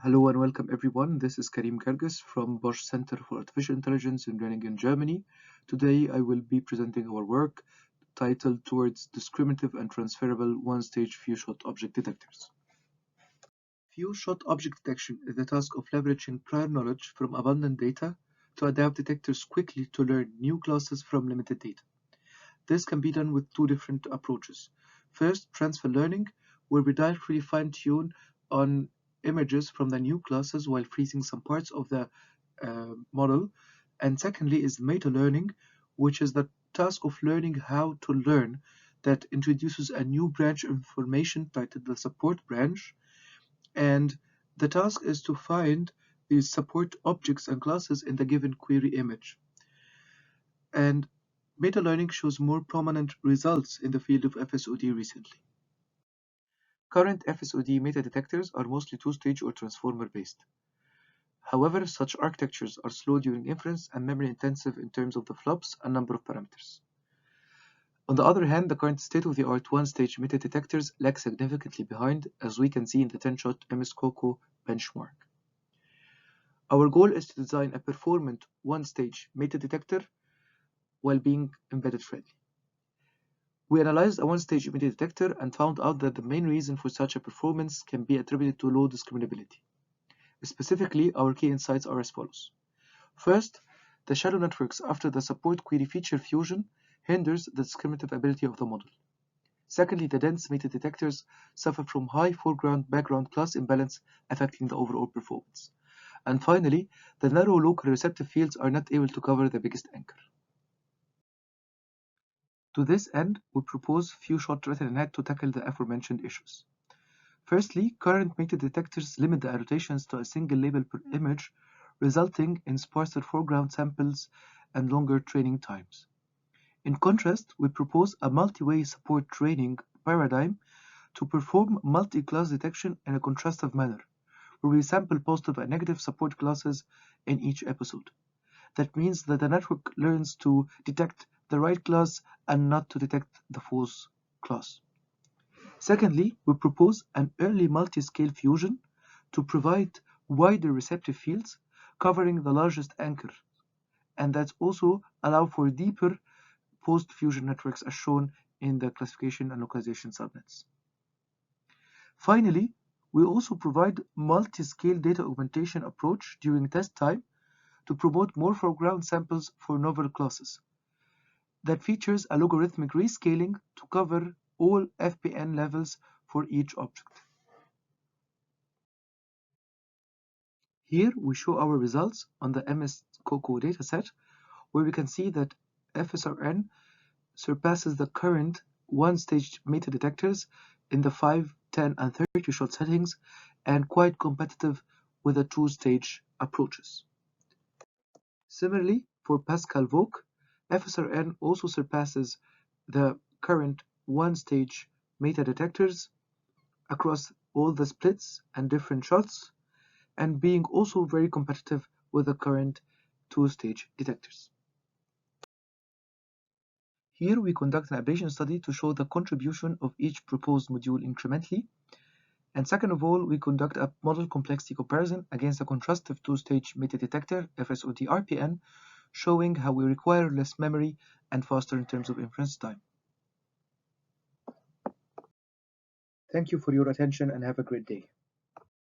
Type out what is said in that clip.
Hello and welcome everyone. This is Karim Guirguis from Bosch Center for Artificial Intelligence and Learning in Germany. Today I will be presenting our work titled Towards Discriminative and Transferable One-Stage Few-Shot Object Detectors. Few-shot object detection is the task of leveraging prior knowledge from abundant data to adapt detectors quickly to learn new classes from limited data. This can be done with two different approaches. First, transfer learning, where we directly fine-tune on images from the new classes while freezing some parts of the model. And secondly is meta-learning, which is the task of learning how to learn that introduces a new branch of information titled the support branch. And the task is to find these support objects and classes in the given query image. And meta-learning shows more prominent results in the field of FSOD recently. Current FSOD meta-detectors are mostly two-stage or transformer-based. However, such architectures are slow during inference and memory-intensive in terms of the flops and number of parameters. On the other hand, the current state-of-the-art one-stage meta-detectors lag significantly behind, as we can see in the 10-shot MS COCO benchmark. Our goal is to design a performant one-stage meta-detector while being embedded friendly. We analyzed a one-stage meta-detector and found out that the main reason for such a performance can be attributed to low discriminability. Specifically, our key insights are as follows. First, the shallow networks after the support query feature fusion hinders the discriminative ability of the model. Secondly, the dense meta-detectors suffer from high foreground-background class imbalance affecting the overall performance. And finally, the narrow local receptive fields are not able to cover the biggest anchor. To this end, we propose few-shot RetinaNet to tackle the aforementioned issues. Firstly, current meta-detectors limit the annotations to a single label per image, resulting in sparser foreground samples and longer training times. In contrast, we propose a multi-way support training paradigm to perform multi-class detection in a contrastive manner, where we sample positive and negative support classes in each episode. That means that the network learns to detect the right class and not to detect the false class. Secondly, we propose an early multi-scale fusion to provide wider receptive fields covering the largest anchor, and that also allow for deeper post-fusion networks as shown in the classification and localization subnets. Finally, we also provide multi-scale data augmentation approach during test time to promote more foreground samples for novel classes. That features a logarithmic rescaling to cover all FPN levels for each object. Here we show our results on the MS COCO dataset, where we can see that FSRN surpasses the current one-stage meta-detectors in the 5, 10, and 30-shot settings and quite competitive with the two-stage approaches. Similarly, for Pascal-Vogue, FSRN also surpasses the current one-stage meta-detectors across all the splits and different shots, and being also very competitive with the current two-stage detectors. Here we conduct an ablation study to show the contribution of each proposed module incrementally. And second of all, we conduct a model complexity comparison against a contrastive two-stage meta-detector, FSOD RPN, showing how we require less memory and faster in terms of inference time. Thank you for your attention and have a great day.